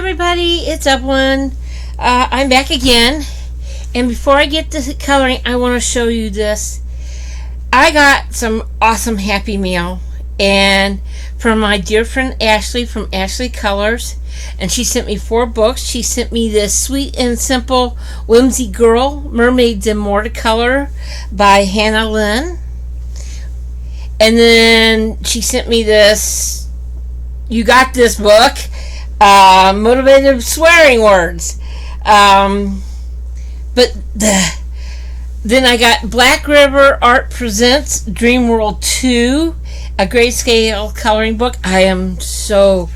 everybody, it's Evelyn. I'm back again, and before I get to coloring, I want to show you this. I got some awesome Happy Mail, and from my dear friend Ashley from Ashley Colors, and she sent me 4 books. She sent me this Sweet and Simple Whimsy Girl, Mermaids and More to Color by Hannah Lynn, and then she sent me this You Got This book, Motivated Swearing Words. Then I got Black River Art Presents Dream World 2, a grayscale coloring book. I am so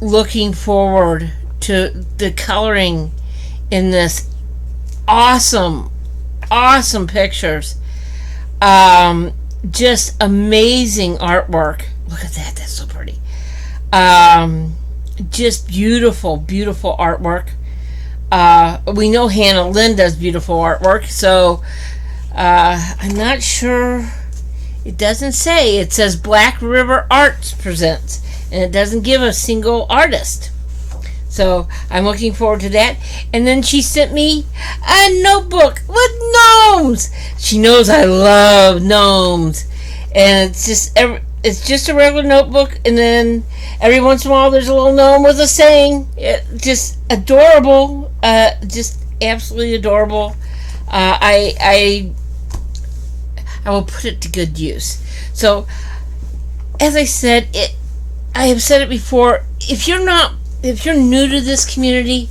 looking forward to the coloring in this. Awesome pictures. Just amazing artwork. Look at that, that's so pretty. Just beautiful artwork. We know Hannah Lynn does beautiful artwork, so I'm not sure. It doesn't say. It says Black River Arts Presents, and it doesn't give a single artist. So I'm looking forward to that. And then she sent me a notebook with gnomes. She knows I love gnomes, and it's just a regular notebook, and then every once in a while there's a little gnome with a saying. Just adorable, just absolutely adorable. I will put it to good use. So, as I said, I have said it before. If you're new to this community,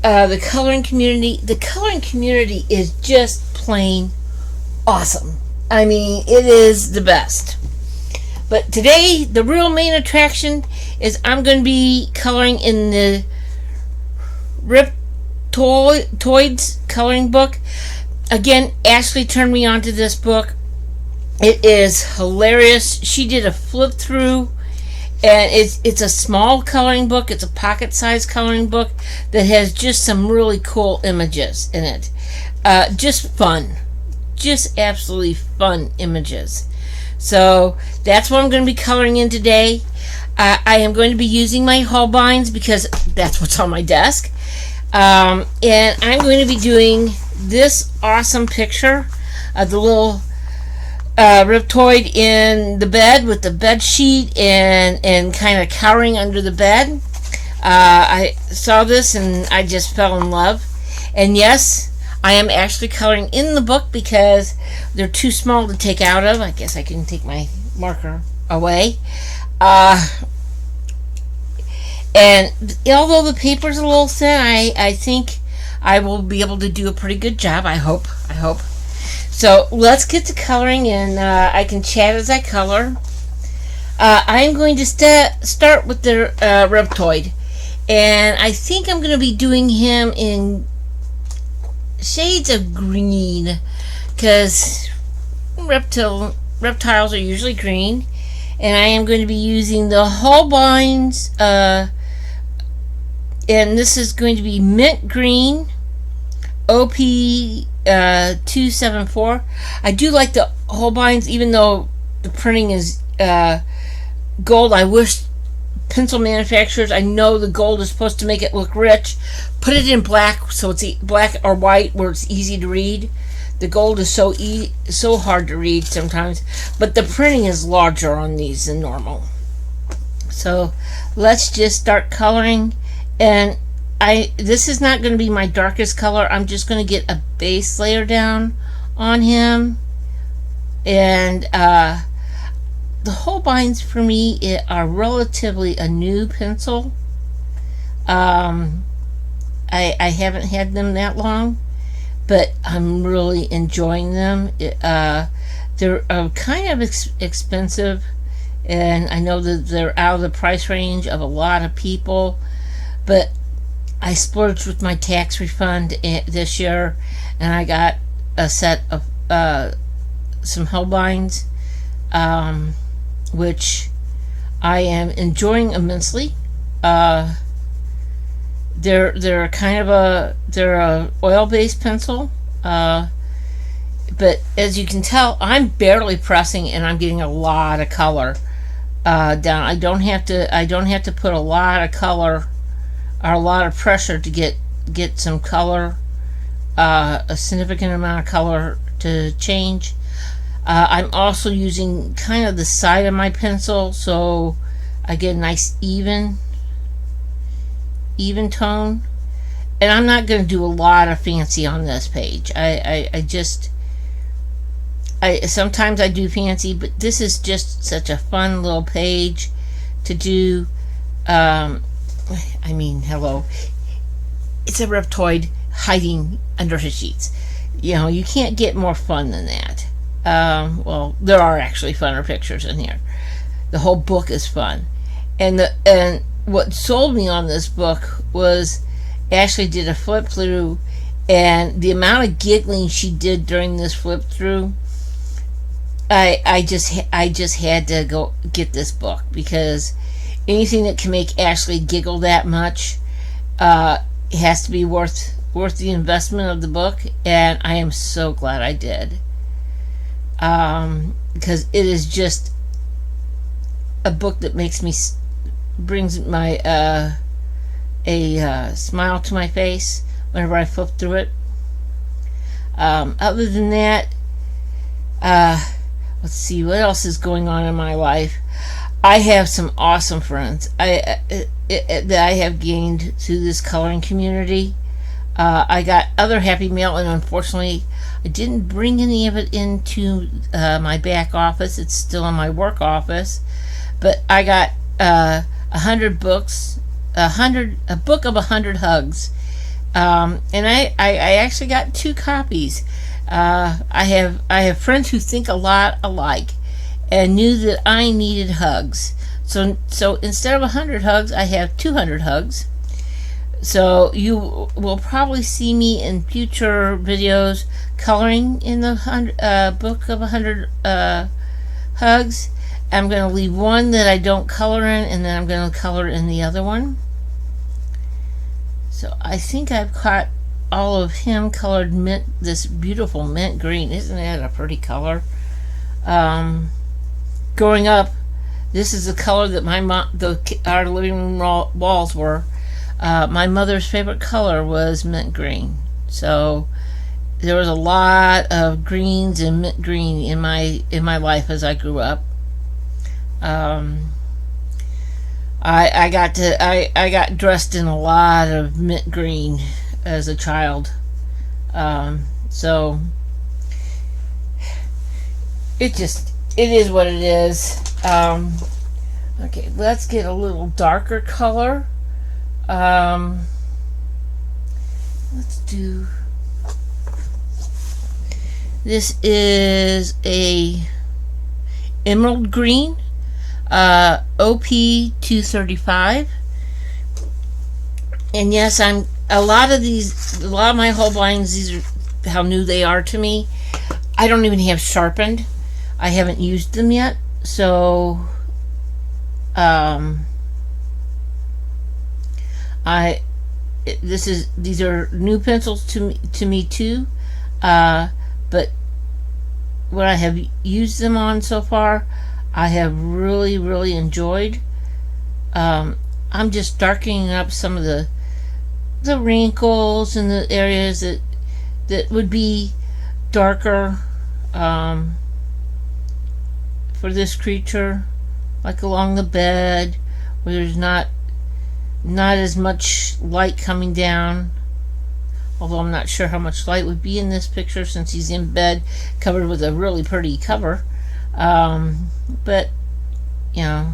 the coloring community is just plain awesome. I mean, it is the best. But today, the real main attraction is I'm going to be coloring in the Reptiloids coloring book. Again, Ashley turned me on to this book. It is hilarious. She did a flip through, and it's a small coloring book. It's a pocket-sized coloring book that has just some really cool images in it. Just fun. Just absolutely fun images. So that's what I'm going to be coloring in today. I am going to be using my Holbeins because that's what's on my desk. And I'm going to be doing this awesome picture of the little Reptoid in the bed with the bed sheet and kind of cowering under the bed. I saw this and I just fell in love. And yes, I am actually coloring in the book because they're too small to take out of. I guess I can take my marker away. And although the paper's a little thin, I think I will be able to do a pretty good job. I hope. So let's get to coloring, and I can chat as I color. I'm going to start with the Reptoid, and I think I'm going to be doing him in shades of green because reptiles are usually green, and I am going to be using the Holbeins, and this is going to be mint green OP 274. I do like the Holbeins, even though the printing is gold. I wish pencil manufacturers, I know the gold is supposed to make it look rich, put it in black so it's black or white where it's easy to read. The gold is so hard to read sometimes, but the printing is larger on these than normal. So let's just start coloring, and this is not going to be my darkest color. I'm just going to get a base layer down on him, and the Holbeins for me are relatively a new pencil. I haven't had them that long, but I'm really enjoying them. They're kind of expensive, and I know that they're out of the price range of a lot of people, but I splurged with my tax refund this year, and I got a set of some Holbeins, which I am enjoying immensely. They're kind of a oil-based pencil, but as you can tell, I'm barely pressing, and I'm getting a lot of color down. I don't have to put a lot of color are a lot of pressure to get some color, a significant amount of color to change. I'm also using kind of the side of my pencil, so I get a nice even tone. And I'm not going to do a lot of fancy on this page. I sometimes I do fancy, but this is just such a fun little page to do. I mean, hello, it's a reptoid hiding under his sheets. You know, you can't get more fun than that. Well, there are actually funner pictures in here. The whole book is fun, and what sold me on this book was Ashley did a flip through, and the amount of giggling she did during this flip through, I just had to go get this book, because anything that can make Ashley giggle that much has to be worth the investment of the book, and I am so glad I did, because it is just a book that brings my a smile to my face whenever I flip through it. Other than that, let's see what else is going on in my life. I have some awesome friends that I have gained through this coloring community. I got other happy mail, and unfortunately I didn't bring any of it into my back office. It's still in my work office, but I got 100 books, a book of 100 hugs, and I actually got 2 copies. I have friends who think a lot alike and knew that I needed hugs, so instead of 100 hugs, I have 200 hugs. So you will probably see me in future videos coloring in the book of 100 hugs. I'm going to leave one that I don't color in, and then I'm going to color in the other one. So I think I've caught all of him colored mint, this beautiful mint green. Isn't that a pretty color? Growing up, this is the color that our living room walls were. My mother's favorite color was mint green. So there was a lot of greens and mint green in my life as I grew up. I got dressed in a lot of mint green as a child, so it is what it is. Okay, let's get a little darker color. Let's do, this is a emerald green, OP 235, and yes, a lot of my Holbeins, these are how new they are to me. I don't even have sharpened. I haven't used them yet, so these are new pencils to me too, but what I have used them on so far, I have really enjoyed. I'm just darkening up some of the wrinkles and the areas that would be darker for this creature, like along the bed where there's not as much light coming down, although I'm not sure how much light would be in this picture since he's in bed covered with a really pretty cover, but you know,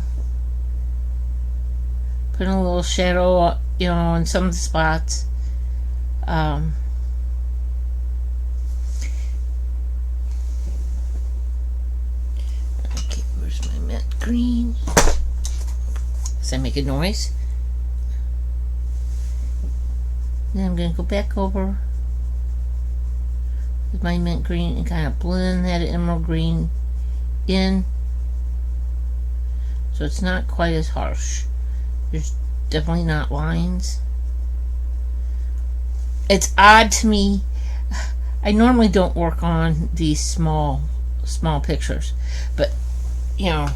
putting a little shadow, you know, in some of the spots. Okay, where's my mint green? Does that make a noise? Then I'm going to go back over with my mint green and kind of blend that emerald green in, so it's not quite as harsh. There's definitely not lines. It's odd to me. I normally don't work on these small pictures, but you know,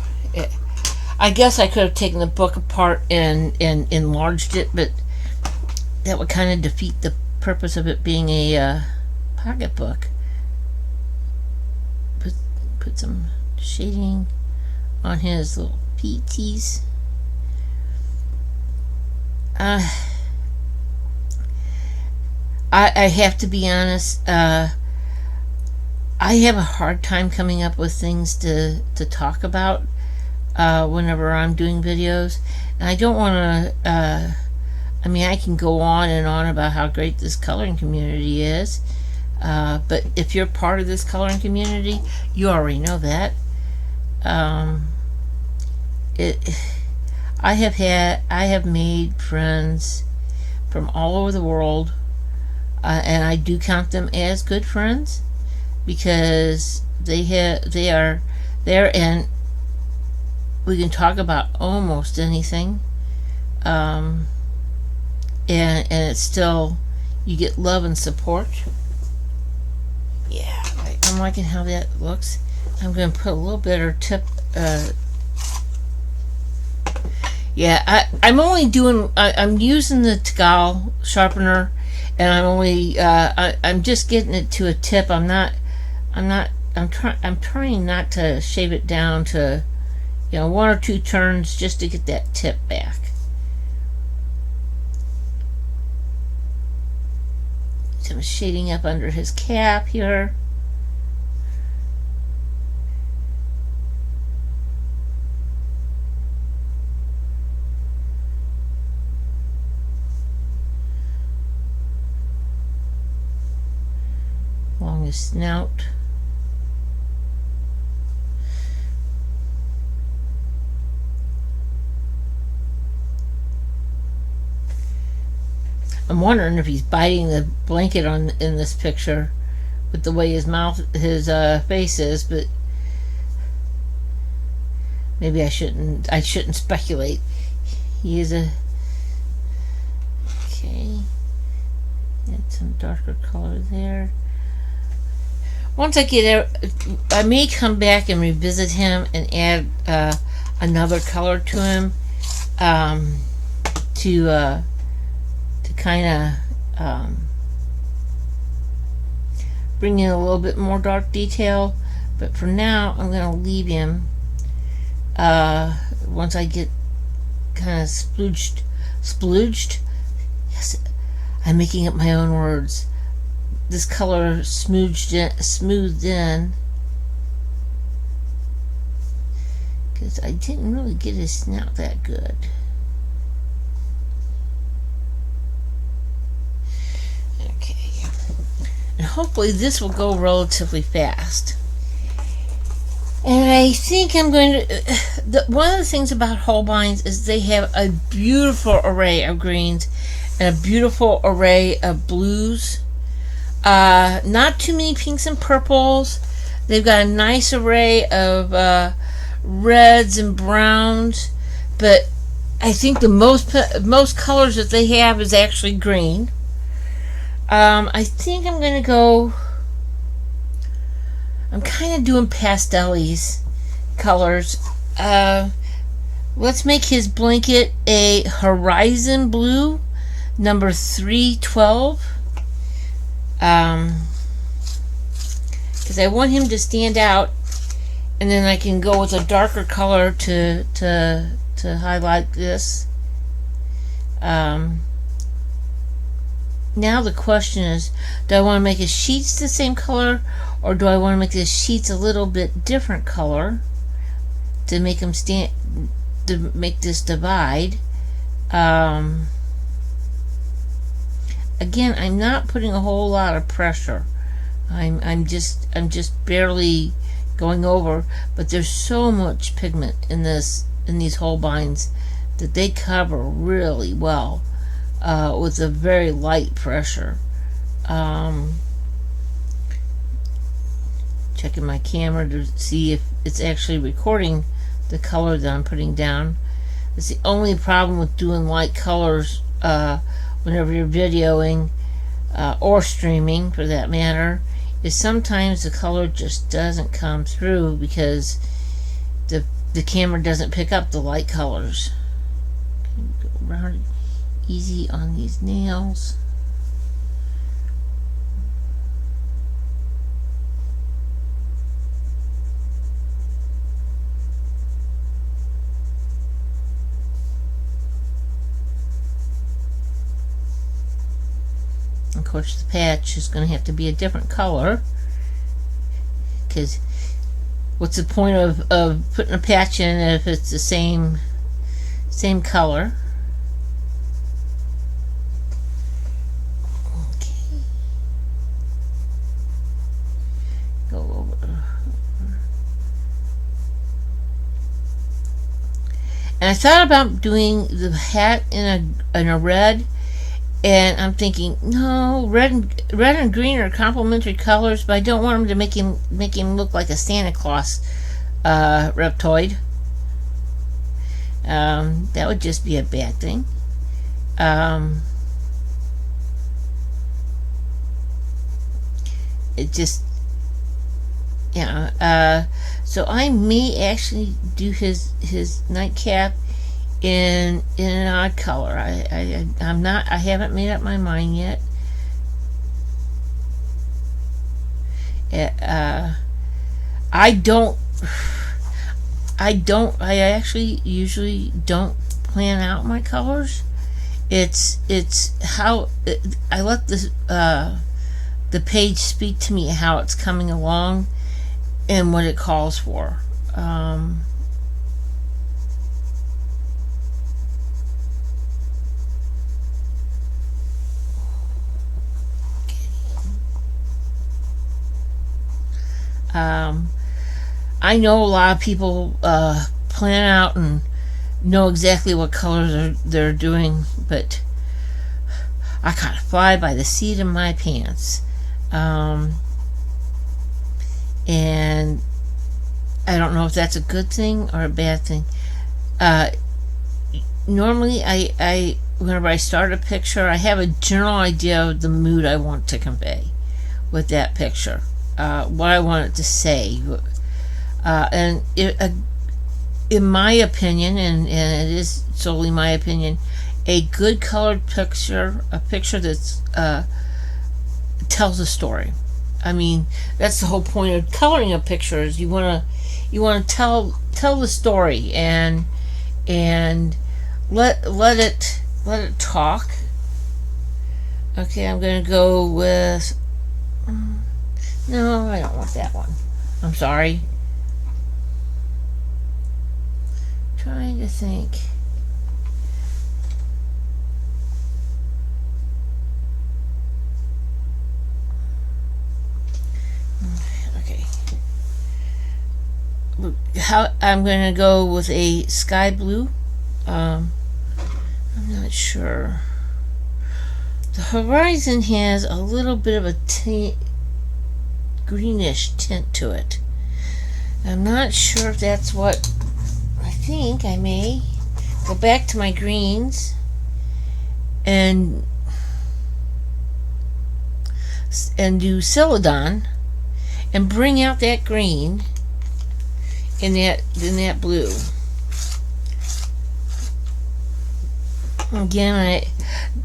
I guess I could have taken the book apart and enlarged it, but that would kind of defeat the purpose of it being a pocketbook. Put some shading on his little peaties. I have to be honest, I have a hard time coming up with things to talk about whenever I'm doing videos. And I don't want to, I mean, I can go on and on about how great this coloring community is. But if you're part of this coloring community, you already know that. I have made friends from all over the world, and I do count them as good friends because they are there, and we can talk about almost anything, and it's still, you get love and support. Yeah, I'm liking how that looks. I'm going to put a little bit of tip. Yeah, I'm using the Tagal sharpener, and I'm just getting it to a tip. I'm trying not to shave it down to, one or two turns just to get that tip back. Some shading up under his cap here. Along his snout. I'm wondering if he's biting the blanket in this picture with the way his face is, but maybe I shouldn't speculate. He is a okay. Add some darker color there. Once I get out, I may come back and revisit him and add another color to him to kind of bring in a little bit more dark detail. But for now, I'm going to leave him once I get kind of splooged. Yes, I'm making up my own words. This color smoothed in, because I didn't really get his snout that good. Okay, and hopefully this will go relatively fast. And I think I'm going to, one of the things about Holbeins is they have a beautiful array of greens and a beautiful array of blues. Not too many pinks and purples. They've got a nice array of reds and browns, but I think the most colors that they have is actually green. I think I'm gonna go. I'm kind of doing pastel-y colors. Let's make his blanket a horizon blue, number 312. Because I want him to stand out, and then I can go with a darker color to highlight this. Now the question is, do I want to make his sheets the same color, or do I want to make his sheets a little bit different color to make them to make this divide? Again, I'm not putting a whole lot of pressure. I'm just barely going over, but there's so much pigment in these Holbeins that they cover really well with a very light pressure. Checking my camera to see if it's actually recording the color that I'm putting down. It's the only problem with doing light colors whenever you're videoing or streaming, for that matter, is sometimes the color just doesn't come through because the camera doesn't pick up the light colors. Go around easy on these nails. Of course, the patch is going to have to be a different color, because what's the point of putting a patch in if it's the same color? Okay. Go over. And I thought about doing the hat in a red, and I'm thinking, no, red and green are complementary colors, but I don't want them to make him look like a Santa Claus reptoid. That would just be a bad thing. It just, so I may actually do his nightcap in an odd color. I haven't made up my mind yet. I actually usually don't plan out my colors. It's how I let the page speak to me, how it's coming along and what it calls for. I know a lot of people plan out and know exactly what colors they're doing, but I kind of fly by the seat of my pants. And I don't know if that's a good thing or a bad thing. Normally, I whenever I start a picture, I have a general idea of the mood I want to convey with that picture. What I want it to say, and in my opinion, and it is solely my opinion, a good colored picture, a picture that's tells a story. I mean, that's the whole point of coloring a picture, is you want to tell the story and let it talk. Okay, I'm gonna go with. No, I don't want that one. I'm sorry. Trying to think. Okay. I'm going to go with a sky blue. I'm not sure. The horizon has a little bit of a greenish tint to it. I'm not sure if that's what I think. I may go back to my greens and do Celadon and bring out that green in that blue. Again,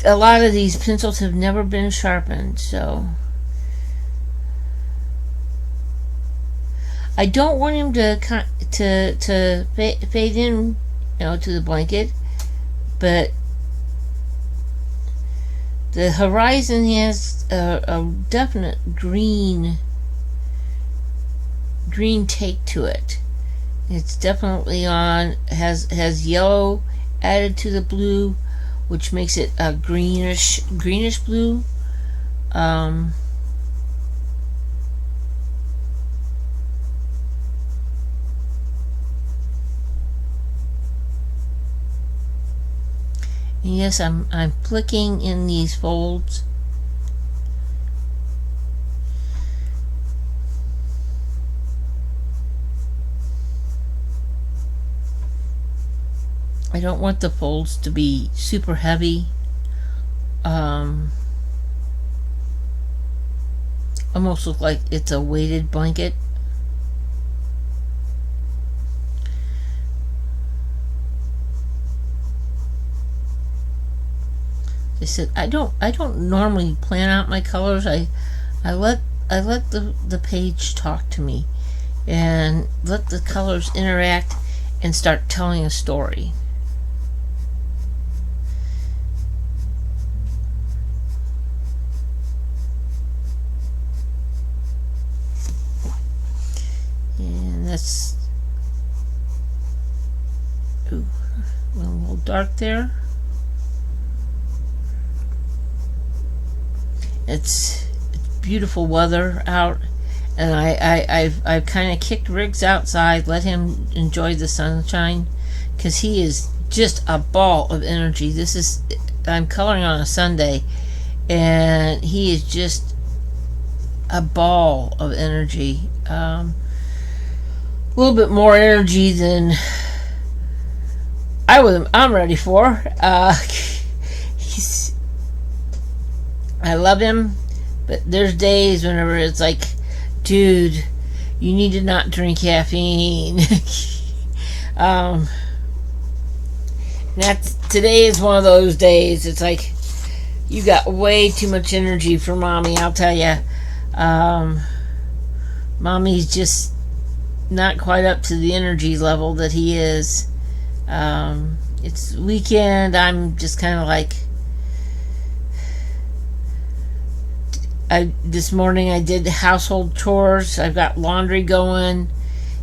a lot of these pencils have never been sharpened, so I don't want him to fade in, to the blanket, but the horizon has a definite green take to it. It's definitely has yellow added to the blue, which makes it a greenish blue. Yes, I'm flicking in these folds. I don't want the folds to be super heavy. Almost look like it's a weighted blanket. I said, I don't normally plan out my colors. I let the page talk to me and let the colors interact and start telling a story. And that's, ooh, a little dark there. It's beautiful weather out, and I've kind of kicked Riggs outside, let him enjoy the sunshine, because he is just a ball of energy. I'm coloring on a Sunday, and he is just a ball of energy. A little bit more energy than I'm ready for. I love him, but there's days whenever it's like, dude, you need to not drink caffeine. Today is one of those days. It's like, you got way too much energy for mommy, I'll tell you. Mommy's just not quite up to the energy level that he is. It's weekend. I'm just kind of like, this morning I did household chores. I've got laundry going,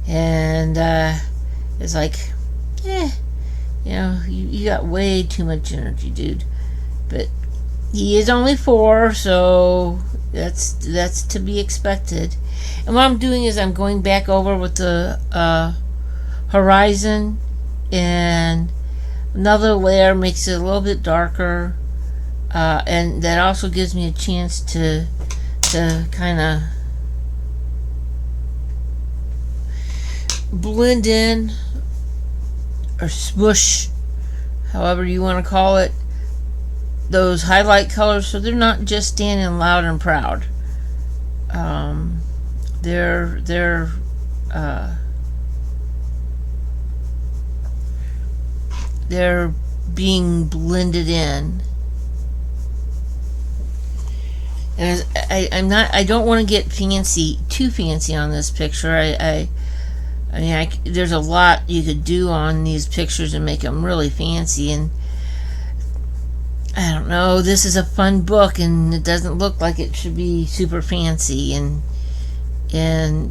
and it's like, you got way too much energy, dude. But he is only 4, so that's to be expected. And what I'm doing is I'm going back over with the horizon, and another layer makes it a little bit darker, and that also gives me a chance to kind of blend in or smoosh, however you want to call it, those highlight colors, so they're not just standing loud and proud. They're being blended in. And I don't want to get too fancy on this picture. There's a lot you could do on these pictures and make them really fancy, and I don't know, this is a fun book, and it doesn't look like it should be super fancy, and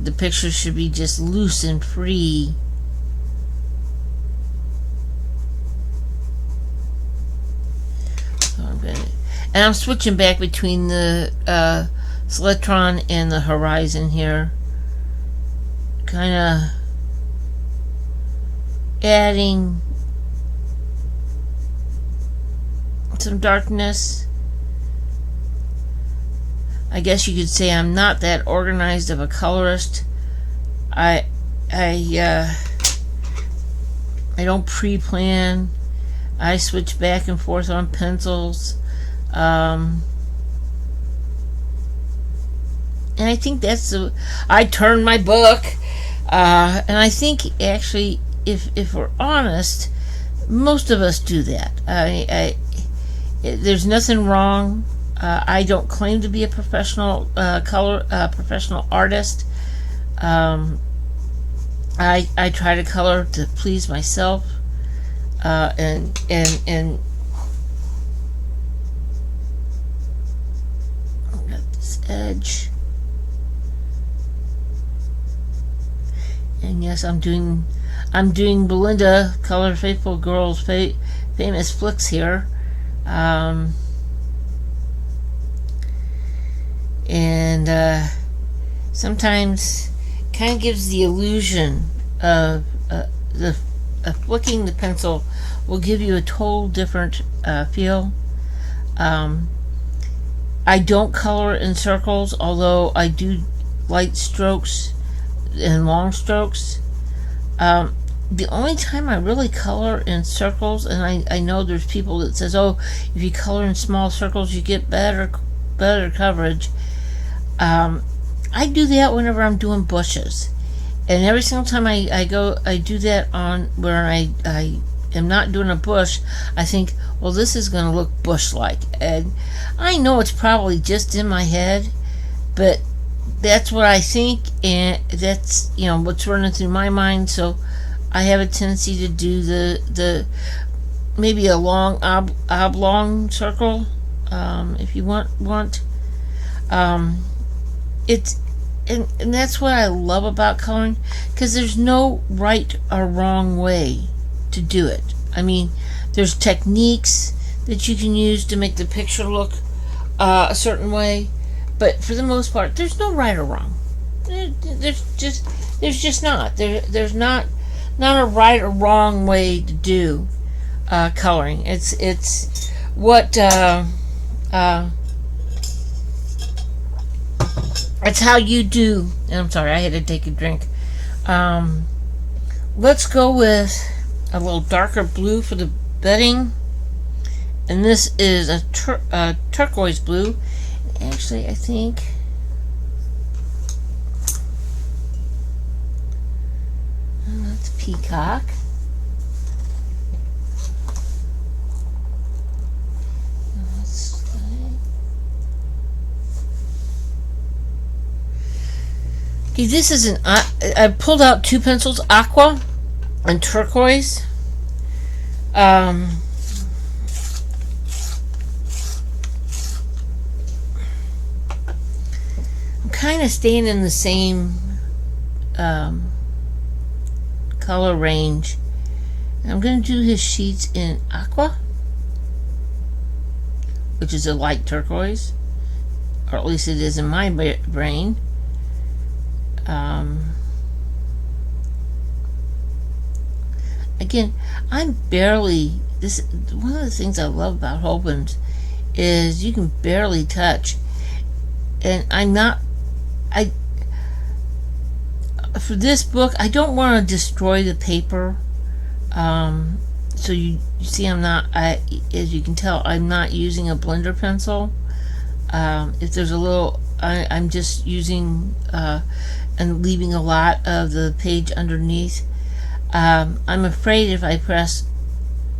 the pictures should be just loose and free. So I'm switching back between the Selectron and the Horizon here, kind of adding some darkness. I guess you could say I'm not that organized of a colorist. I don't pre-plan. I switch back and forth on pencils, and I think I turn my book, and I think actually, if we're honest, most of us do that. There's nothing wrong. I don't claim to be a professional professional artist. I try to color to please myself, and got this edge. And yes, I'm doing Belinda, Color Faithful Girls famous flicks here. And sometimes kind of gives the illusion of flicking the pencil will give you a total different feel. I don't color in circles, although I do light strokes and long strokes. The only time I really color in circles, and I know there's people that says, oh, if you color in small circles you get better coverage. I do that whenever I'm doing bushes, and every single time I do that on where I am not doing a bush, I think, well, this is going to look bush-like. And I know it's probably just in my head, but that's what I think, and that's, what's running through my mind. So I have a tendency to do the maybe a long oblong circle, if you want. It's and that's what I love about coloring, because there's no right or wrong way to do it. I mean, there's techniques that you can use to make the picture look a certain way, but for the most part, there's no right or wrong. There's just not. There's not a right or wrong way to do coloring. It's what it's how you do. I'm sorry, I had to take a drink. Let's go with a little darker blue for the bedding, and this is a turquoise blue. Actually, I think that's peacock. Okay, this is I pulled out two pencils, aqua and turquoise. I'm kind of staying in the same color range. I'm going to do his sheets in aqua, which is a light turquoise, or at least it is in my brain. Again, I'm barely, one of the things I love about Holbein is you can barely touch, and for this book, I don't want to destroy the paper. So you see, as you can tell, I'm not using a blender pencil. If there's a little, I'm just using and leaving a lot of the page underneath. I'm afraid if I press,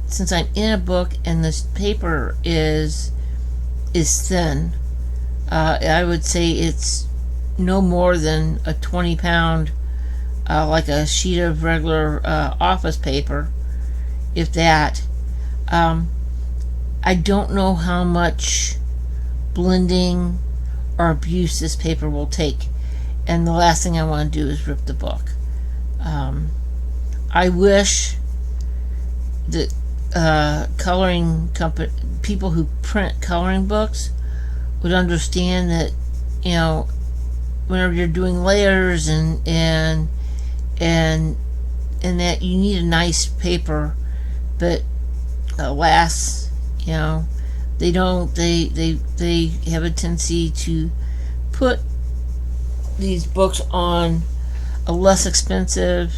since I'm in a book and this paper is thin, I would say it's no more than a 20-pound, like a sheet of regular office paper, if that. I don't know how much blending or abuse this paper will take, and the last thing I want to do is rip the book. I wish that coloring company people who print coloring books would understand that, whenever you're doing layers and that you need a nice paper, but alas, they don't. They have a tendency to put these books on a less expensive,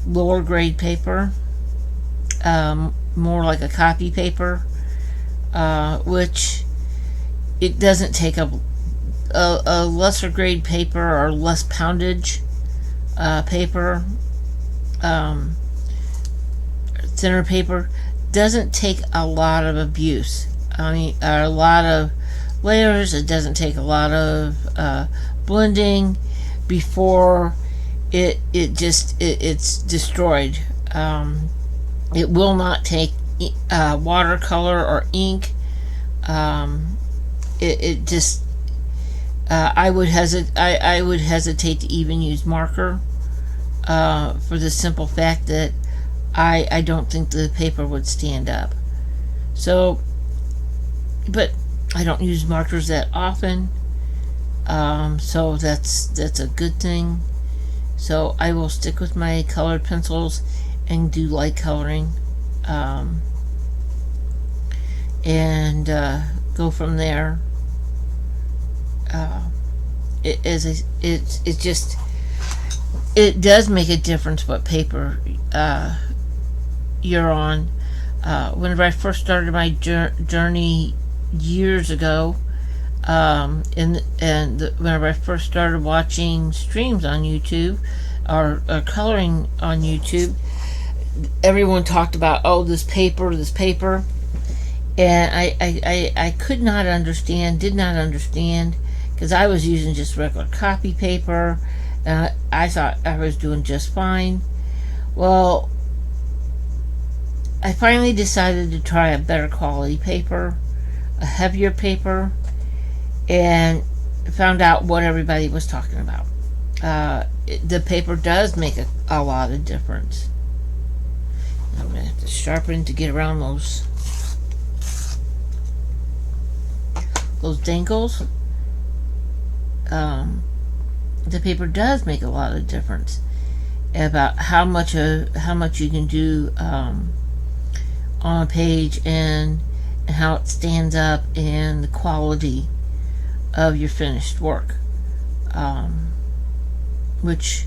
lower grade paper, more like a copy paper, which it doesn't take a lesser grade paper or less poundage paper, thinner paper doesn't take a lot of abuse. I mean, a lot of layers. It doesn't take a lot of blending before it's destroyed. It will not take watercolor or ink. It just I would hesitate to even use marker, for the simple fact that I don't think the paper would stand up. So, but I don't use markers that often, so that's a good thing. So I will stick with my colored pencils and do light coloring, and go from there. It does make a difference what paper you're on. Whenever I first started my journey years ago, whenever I first started watching streams on YouTube or coloring on YouTube, everyone talked about, oh, this paper, and I could not understand, did not understand, because I was using just regular copy paper. I thought I was doing just fine. Well, I finally decided to try a better quality paper, a heavier paper, and found out what everybody was talking about. The paper does make a lot of difference. I'm going to have to sharpen to get around those dangles. The paper does make a lot of difference about how much you can do on a page, and how it stands up, and the quality of your finished work. Which,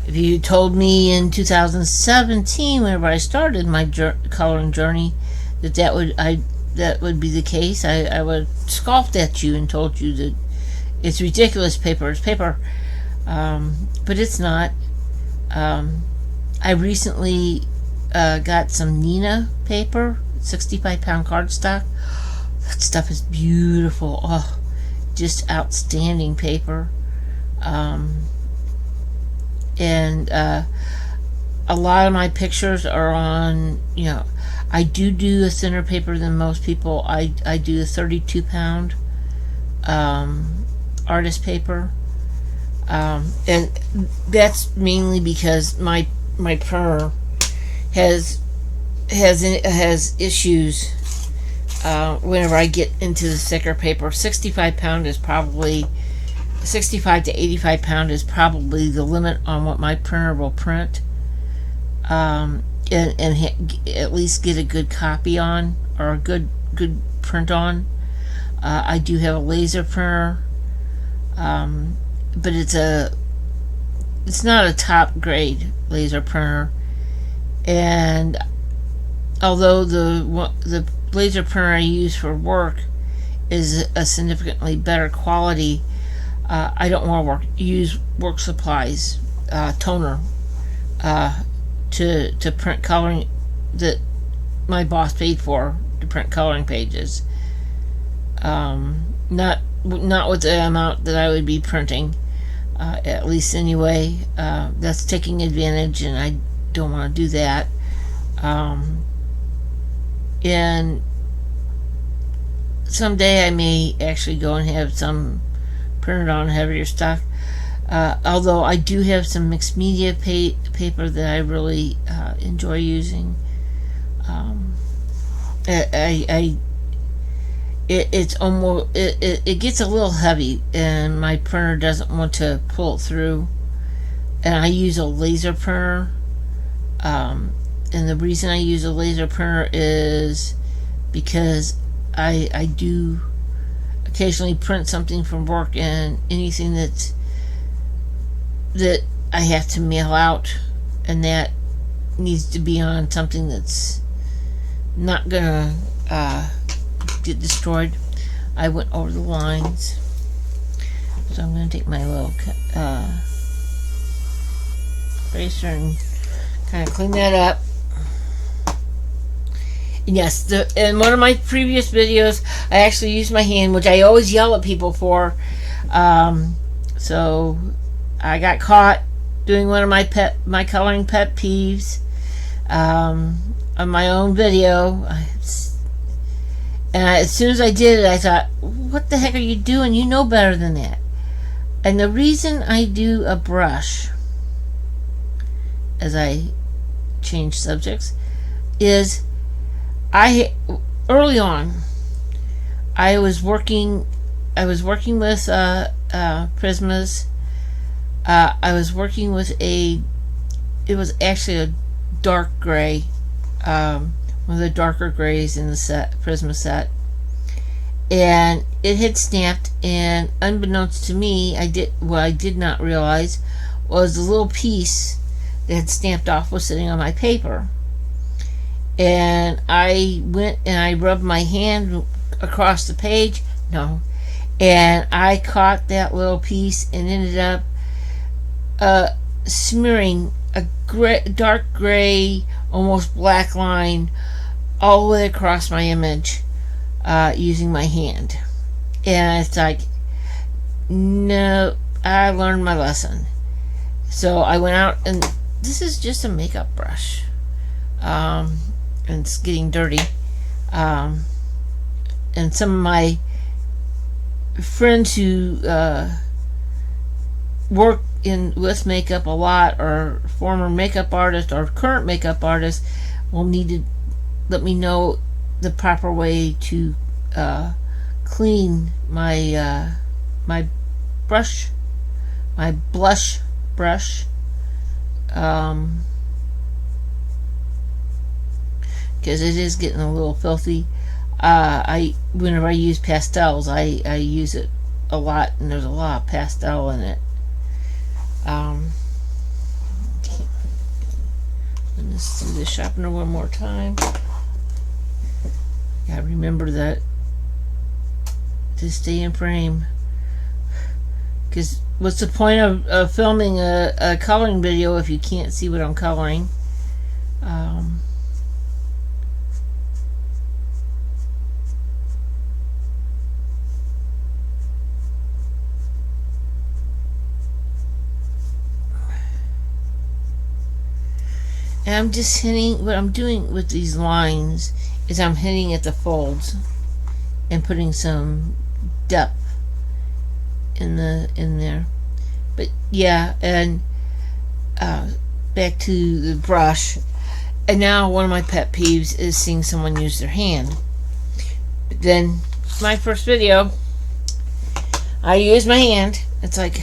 if you told me in 2017, whenever I started my coloring journey, that would be the case, I would have scoffed at you and told you that it's ridiculous. Paper is paper, but it's not. I recently got some Nina paper, 65-pound cardstock. That stuff is beautiful. Oh, just outstanding paper. And a lot of my pictures are on, I do a thinner paper than most people. I do a 32-pound artist paper, and that's mainly because my printer has issues whenever I get into the thicker paper. 65 to 85 pound is probably the limit on what my printer will print, and at least get a good copy on, or a good print on. I do have a laser printer, but it's not a top grade laser printer, and although the laser printer I use for work is a significantly better quality, I don't want to use work supplies toner to print coloring that my boss paid for to print coloring pages. Not with the amount that I would be printing, at least anyway. That's taking advantage, and I don't want to do that. And someday I may actually go and have some printed on heavier stuff. Although I do have some mixed media paper that I really enjoy using. It's almost it gets a little heavy, and my printer doesn't want to pull it through. And I use a laser printer. And the reason I use a laser printer is because I do occasionally print something from work, and anything that I have to mail out, and that needs to be on something that's not gonna get destroyed. I went over the lines, so I'm gonna take my little eraser and kind of clean that up. And yes, in one of my previous videos, I actually used my hand, which I always yell at people for. So I got caught doing one of my coloring pet peeves on my own video. And as soon as I did it, I thought, what the heck are you doing? You know better than that. And the reason I do a brush, as I change subjects, is early on I was working with Prismas. I was working with it was actually a dark gray, one of the darker grays in the Prisma set, and it had snapped, and unbeknownst to me, I did not realize was the little piece that had snapped off was sitting on my paper. And I went and I rubbed my hand across the page, and I caught that little piece and ended up smearing a dark gray, almost black line all the way across my image using my hand. And it's like, no, I learned my lesson. So I went out, and this is just a makeup brush. And it's getting dirty. And some of my friends who work with makeup a lot, or former makeup artists or current makeup artists, will need to let me know the proper way to clean my my brush, my blush brush, because it is getting a little filthy. Whenever I use pastels, I use it a lot, and there's a lot of pastel in it. Let's do the sharpener one more time. Gotta remember that to stay in frame. Because what's the point of filming a coloring video if you can't see what I'm coloring? And I'm just hitting, what I'm doing with these lines is I'm hitting at the folds and putting some depth in there. But yeah, and back to the brush. And now one of my pet peeves is seeing someone use their hand. But then my first video, I use my hand. It's like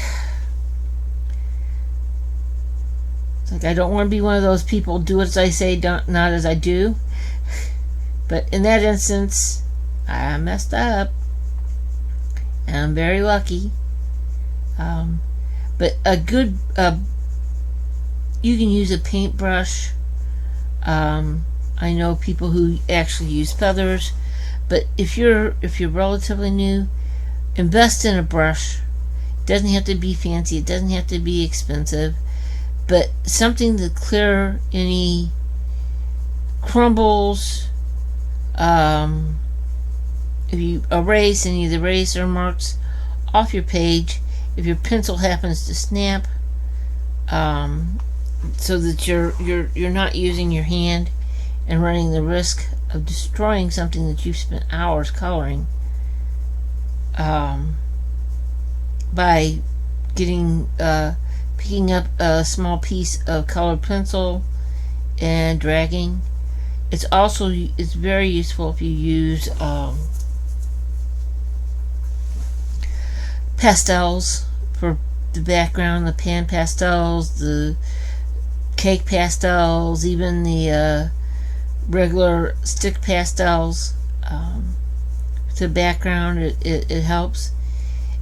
I don't want to be one of those people, do as I say, not as I do. But in that instance, I messed up. And I'm very lucky. But a good, you can use a paintbrush. I know people who actually use feathers. But if you're relatively new, invest in a brush. It doesn't have to be fancy. It doesn't have to be expensive. But something to clear any crumbles. If you erase any of the eraser marks off your page, if your pencil happens to snap, so that you're not using your hand and running the risk of destroying something that you've spent hours coloring, by picking up a small piece of colored pencil and dragging. It's very useful if you use pastels for the background, the pan pastels, the cake pastels, even the regular stick pastels. The background, it helps.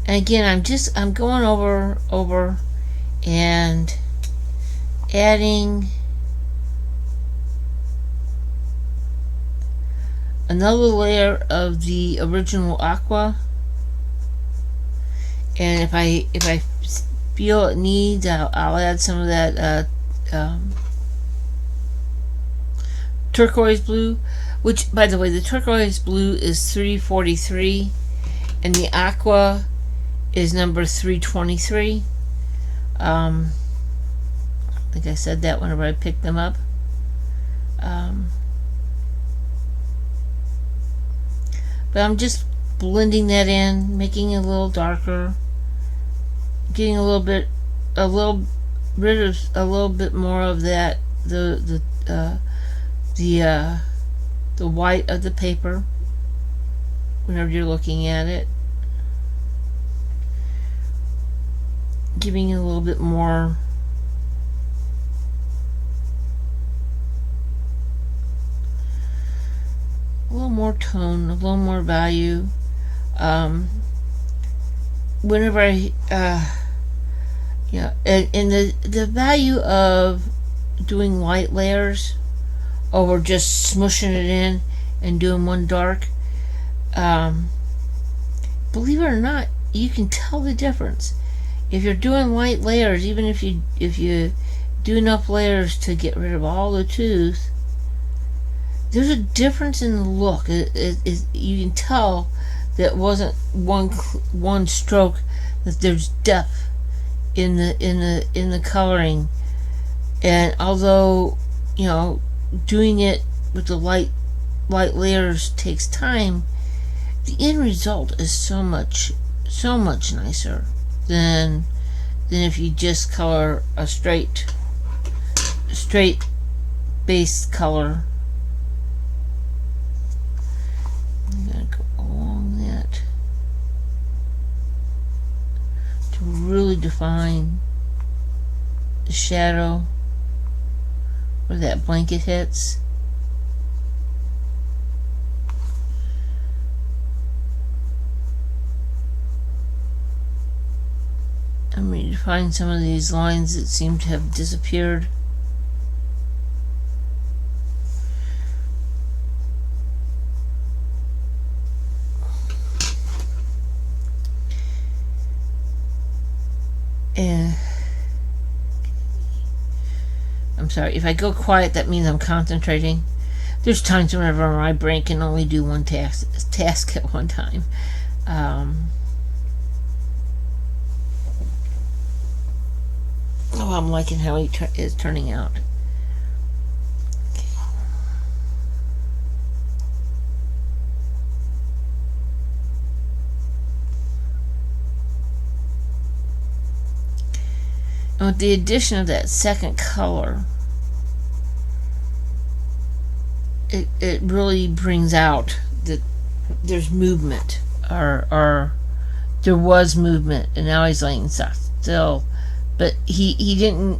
And again, I'm going over and adding another layer of the original aqua. And if I feel it needs, I'll add some of that turquoise blue, which, by the way, the turquoise blue is 343 and the aqua is number 323. I think I said that whenever I picked them up. But I'm just blending that in, making it a little darker, getting rid of a little bit more of that the white of the paper whenever you're looking at it, giving it a little bit more tone, a little more value. Whenever and the value of doing light layers over just smushing it in and doing one dark, believe it or not, you can tell the difference if you're doing light layers. Even if you do enough layers to get rid of all the tooth, there's a difference in the look. You can tell that it wasn't one stroke, that there's depth in the coloring. And although, doing it with the light layers takes time, the end result is so much nicer than if you just color a straight base color. I'm gonna go along that to really define the shadow where that blanket hits. I'm ready to find some of these lines that seem to have disappeared. And I'm sorry, if I go quiet, that means I'm concentrating. There's times whenever my brain can only do one task at one time. I'm liking how he is turning out. And with the addition of that second color, it really brings out that there's movement, or there was movement, and now he's laying still. But he didn't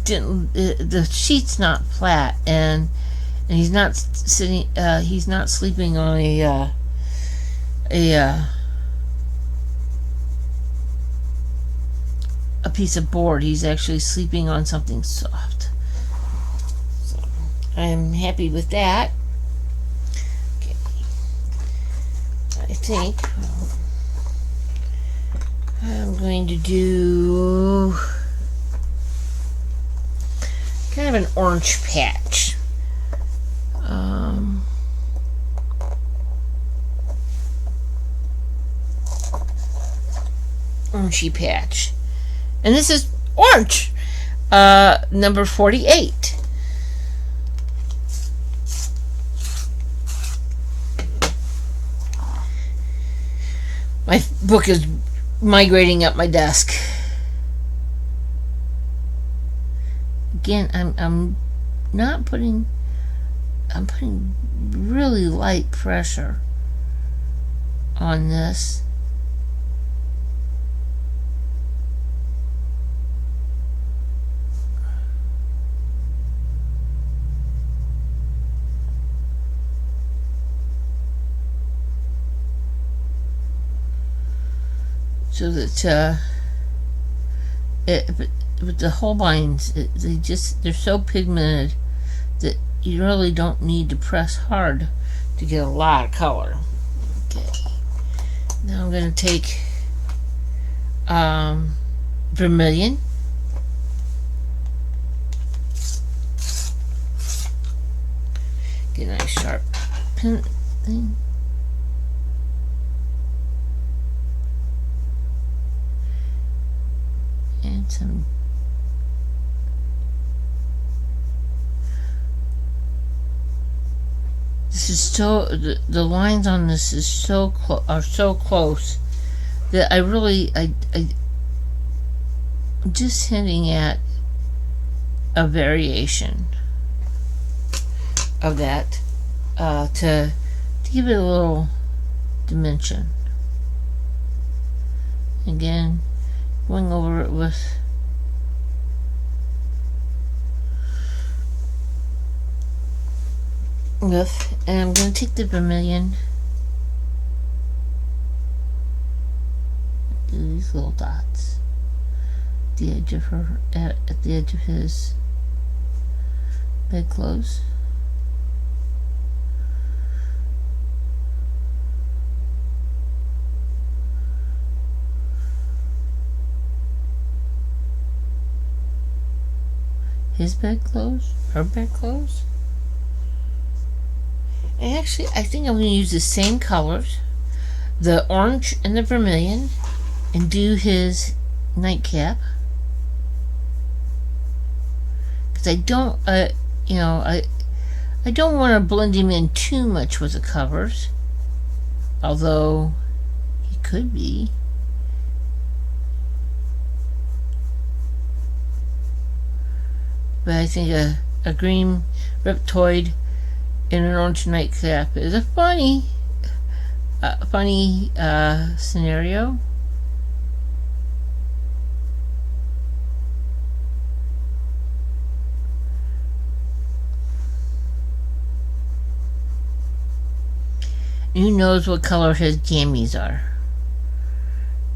the sheet's not flat, and he's not sitting, he's not sleeping on a piece of board. He's actually sleeping on something soft. So I'm happy with that. Okay. I think I'm going to do kind of an orange patch. Orangey patch. And this is orange, number 48. My book is migrating up my desk. Again, I'm putting really light pressure on this. So that with the Holbeins, they're so pigmented that you really don't need to press hard to get a lot of color. Okay, now I'm going to take vermilion, get a nice sharp pen thing. And some this is so the lines on this is so are so close that I'm just hinting at a variation of that to give it a little dimension. Again, going over it with and I'm going to take the vermilion, do these little dots at the edge of her, at the edge of his bedclothes. his bedclothes, her bedclothes. And actually, I think I'm going to use the same colors, the orange and the vermilion, and do his nightcap. Because I don't, I don't want to blend him in too much with the covers, although he could be. But I think a green reptoid in an orange nightcap is a funny scenario. Who knows what color his jammies are?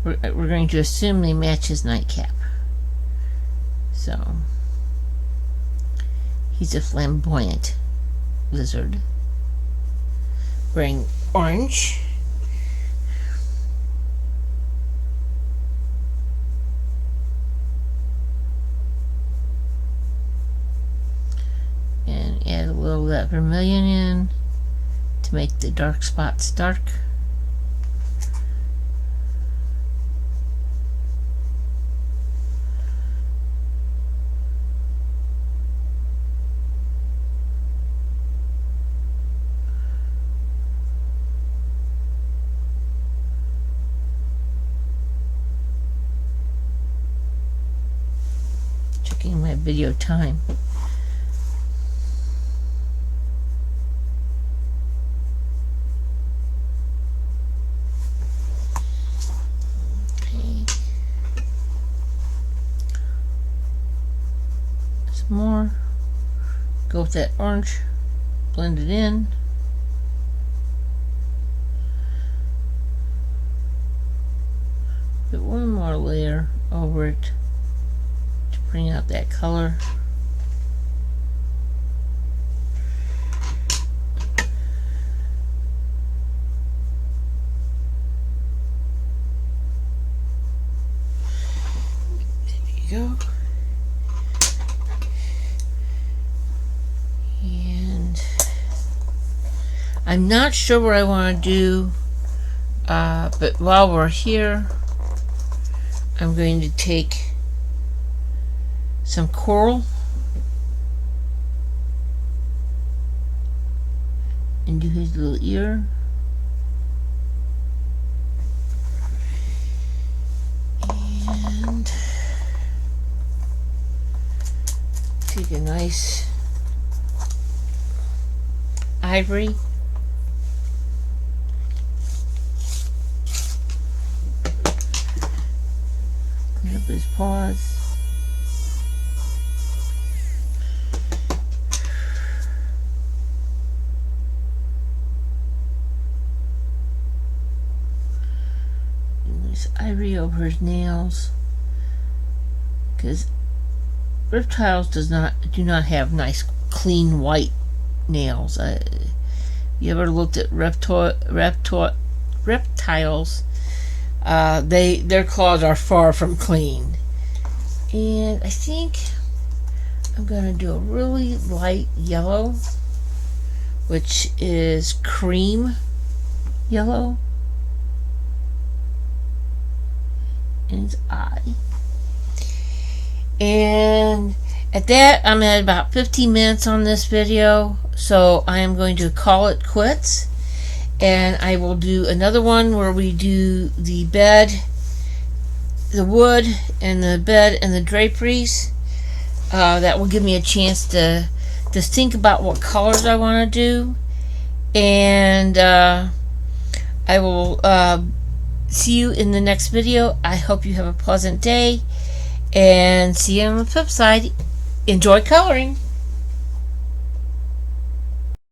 We're going to assume they match his nightcap. So he's a flamboyant lizard wearing orange. And add a little of that vermilion in to make the dark spots dark. Checking my video time. More. Go with that orange, blend it in. Put one more layer over it to bring out that color. There you go. I'm not sure what I want to do, but while we're here, I'm going to take some coral and do his little ear. And take a nice ivory. Clean up his paws. Nice ivory over his nails, because reptiles do not have nice clean white nails. You ever looked at reptiles? Their claws are far from clean. And I think I'm gonna do a really light yellow, which is cream yellow, in his eye. And at that, I'm at about 15 minutes on this video, so I am going to call it quits. And I will do another one where we do the bed, the wood, and the bed and the draperies. That will give me a chance to think about what colors I want to do. And I will see you in the next video. I hope you have a pleasant day, and see you on the flip side. Enjoy coloring.